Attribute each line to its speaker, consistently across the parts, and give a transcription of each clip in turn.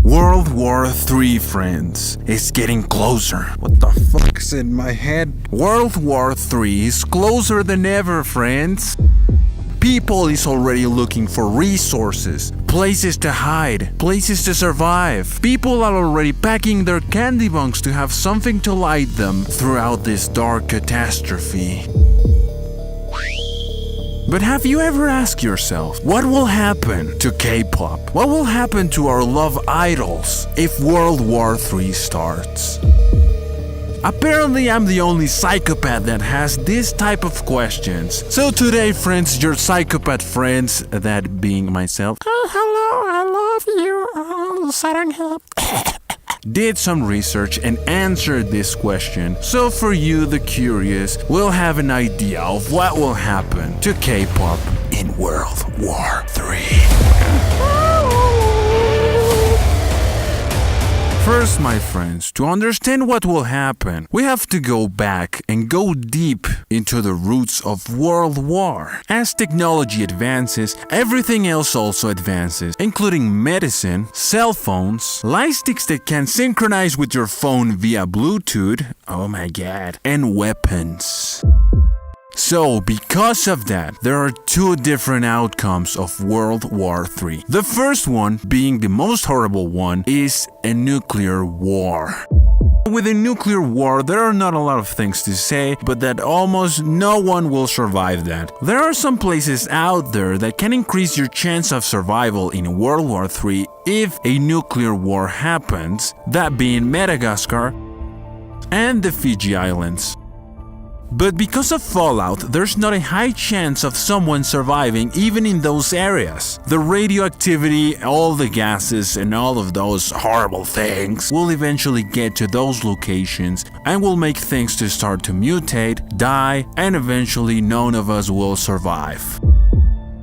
Speaker 1: World War III, friends, is getting closer. What the fuck's in my head? World War III is closer than ever, friends. People is already looking for resources, places to hide, places to survive. People are already packing their candy bunks to have something to light them throughout this dark catastrophe. But have you ever asked yourself, what will happen to K-pop? What will happen to our love idols if World War III starts? Apparently, I'm the only psychopath that has this type of questions. So today, friends, your psychopath friends, that being myself,
Speaker 2: hello, I love you, 사랑해.
Speaker 1: did some research and answered this question. So for you, the curious, will have an idea of what will happen to K-pop in World War III. First, my friends, to understand what will happen, we have to go back and go deep into the roots of World War. As technology advances, everything else also advances, including medicine, cell phones, light sticks that can synchronize with your phone via Bluetooth, oh my god, and weapons. So, because of that, there are two different outcomes of World War III. The first one, being the most horrible one, is a nuclear war. With a nuclear war, there are not a lot of things to say, but that almost no one will survive that. There are some places out there that can increase your chance of survival in World War III if a nuclear war happens, that being Madagascar and the Fiji Islands. But because of fallout, there's not a high chance of someone surviving even in those areas. The radioactivity, all the gases, and all of those horrible things will eventually get to those locations and will make things to start to mutate, die, and eventually none of us will survive.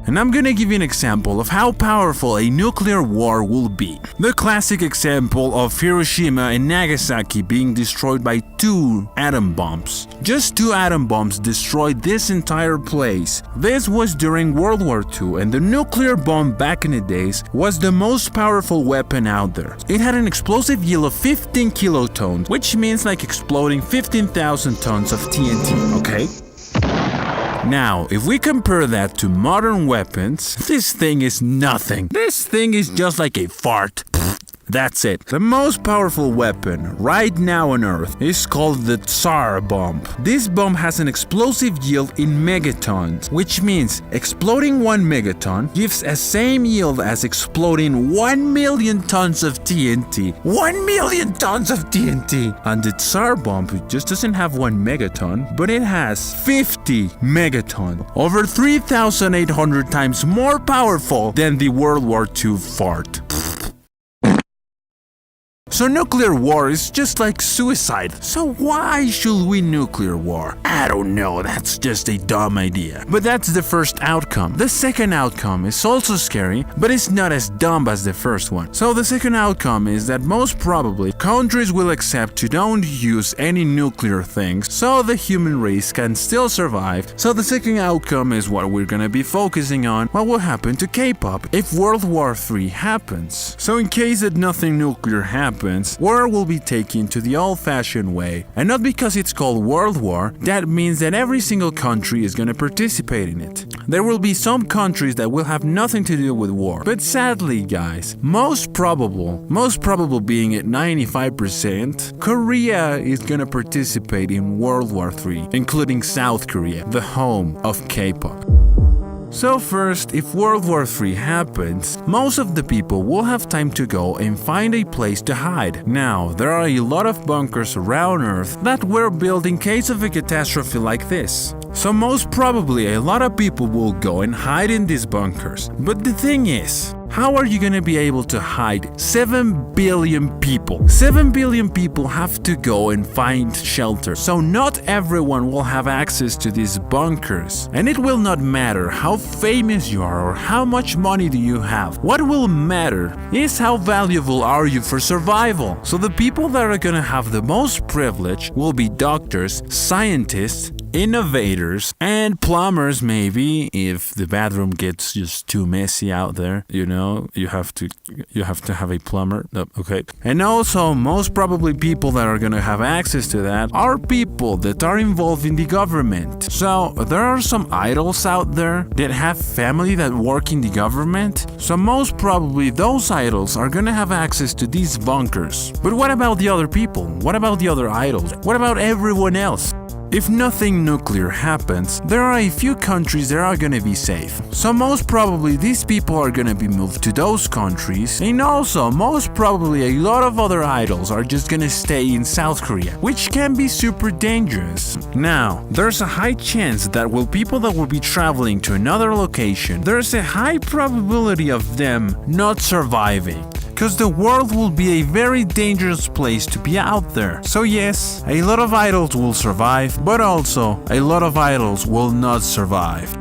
Speaker 1: And I'm gonna give you an example of how powerful a nuclear war will be. The classic example of Hiroshima and Nagasaki being destroyed by 2 atom bombs. Just 2 atom bombs destroyed this entire place. This was during World War II, and the nuclear bomb back in the days was the most powerful weapon out there. It had an explosive yield of 15 kilotons, which means like exploding 15,000 tons of TNT, okay? Now, if we compare that to modern weapons, this thing is nothing. This thing is just like a fart. That's it. The most powerful weapon right now on Earth is called the Tsar bomb. This bomb has an explosive yield in megatons, which means exploding 1 megaton gives a same yield as exploding 1 million tons of TNT. 1 million tons of TNT! And the Tsar bomb just doesn't have 1 megaton, but it has 50 megaton. Over 3,800 times more powerful than the World War II fart. So nuclear war is just like suicide. So why should we nuclear war? I don't know, that's just a dumb idea. But that's the first outcome. The second outcome is also scary, but it's not as dumb as the first one. So the second outcome is that most probably countries will accept to don't use any nuclear things so the human race can still survive. So the second outcome is what we're gonna be focusing on, what will happen to K-pop if World War III happens. So in case that nothing nuclear happens, war will be taken to the old-fashioned way. And not because it's called World War, that means that every single country is gonna participate in it. There will be some countries that will have nothing to do with war. But sadly, guys, most probable being at 95%, Korea is gonna participate in World War III, including South Korea, the home of K-pop. So first, if World War III happens, most of the people will have time to go and find a place to hide. Now, there are a lot of bunkers around Earth that were built in case of a catastrophe like this. So most probably a lot of people will go and hide in these bunkers. But the thing is, how are you gonna be able to hide 7 billion people? 7 billion people have to go and find shelter. So not everyone will have access to these bunkers. And it will not matter how famous you are or how much money do you have. What will matter is how valuable are you for survival. So the people that are gonna have the most privilege will be doctors, scientists, innovators, and plumbers maybe if the bathroom gets just too messy out there. You know, you have to have a plumber. Okay. And also, most probably people that are gonna have access to that are people that are involved in the government. So there are some idols out there that have family that work in the government. So most probably those idols are gonna have access to these bunkers. But what about the other people? What about the other idols? What about everyone else? If nothing nuclear happens, there are a few countries that are gonna be safe. So most probably these people are gonna be moved to those countries, and also most probably a lot of other idols are just gonna stay in South Korea, which can be super dangerous. Now, there's a high chance that people that will be traveling to another location, there's a high probability of them not surviving. Because the world will be a very dangerous place to be out there. So yes, a lot of idols will survive, but also a lot of idols will not survive.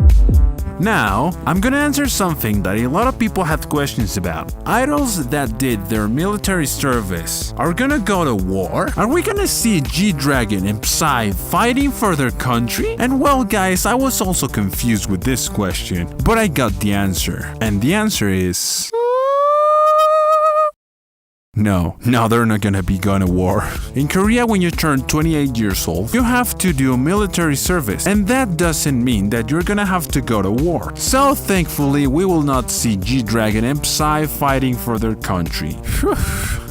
Speaker 1: Now, I'm gonna answer something that a lot of people had questions about. Idols that did their military service are gonna go to war? Are we gonna see G-Dragon and Psy fighting for their country? And well guys, I was also confused with this question, but I got the answer. And the answer is... No, they're not gonna be going to war. In Korea, when you turn 28 years old, you have to do military service, and that doesn't mean that you're gonna have to go to war. So thankfully, we will not see G-Dragon and Psy fighting for their country.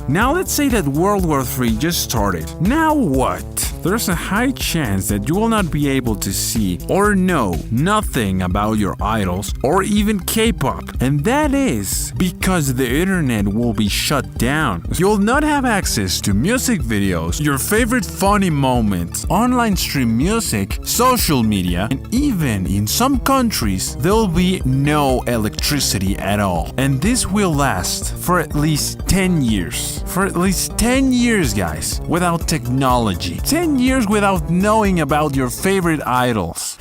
Speaker 1: Now let's say that World War III just started. Now what? There's a high chance that you will not be able to see or know nothing about your idols or even K-pop. And that is because the internet will be shut down. You'll not have access to music videos, your favorite funny moments, online stream music, social media, and even in some countries, there'll be no electricity at all. And this will last for at least 10 years. For at least 10 years, guys, without technology. 10 years without knowing about your favorite idols.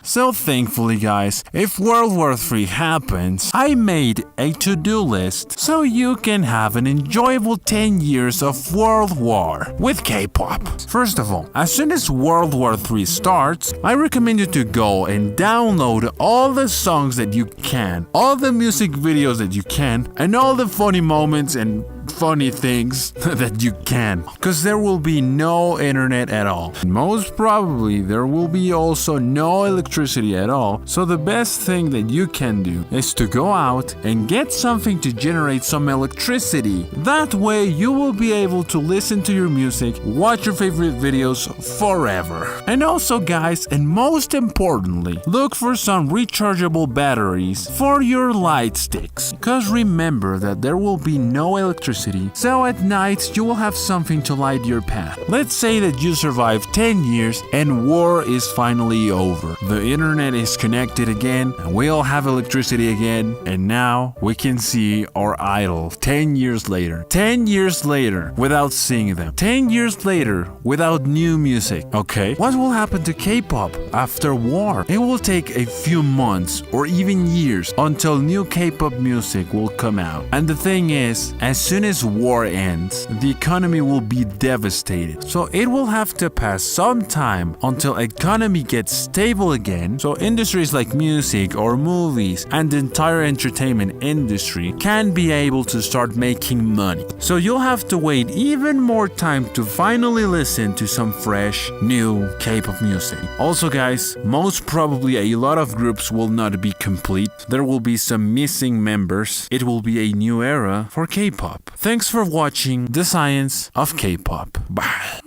Speaker 1: So thankfully guys, if World War III happens, I made a to-do list so you can have an enjoyable 10 years of World War with K-pop. First of all, as soon as World War III starts, I recommend you to go and download all the songs that you can, all the music videos that you can, and all the funny moments and funny things that you can, because there will be no internet at all. Most probably there will be also no electricity at all, so the best thing that you can do is to go out and get something to generate some electricity. That way you will be able to listen to your music, watch your favorite videos forever. And also guys, and most importantly, look for some rechargeable batteries for your light sticks, because remember that there will be no electricity, so at night you will have something to light your path. Let's say that you survive 10 years and war is finally over. The internet is connected again, and we all have electricity again, and now we can see our idol 10 years later. 10 years later without seeing them. 10 years later without new music. Okay, what will happen to K-pop after war? It will take a few months or even years until new K-pop music will come out. And the thing is, as soon as war ends, the economy will be devastated. So it will have to pass some time until economy gets stable again, so industries like music or movies and the entire entertainment industry can be able to start making money. So you'll have to wait even more time to finally listen to some fresh, new K-pop music. Also guys, most probably a lot of groups will not be complete. There will be some missing members. It will be a new era for K-pop. Thanks for watching The Science of K-pop. Bye.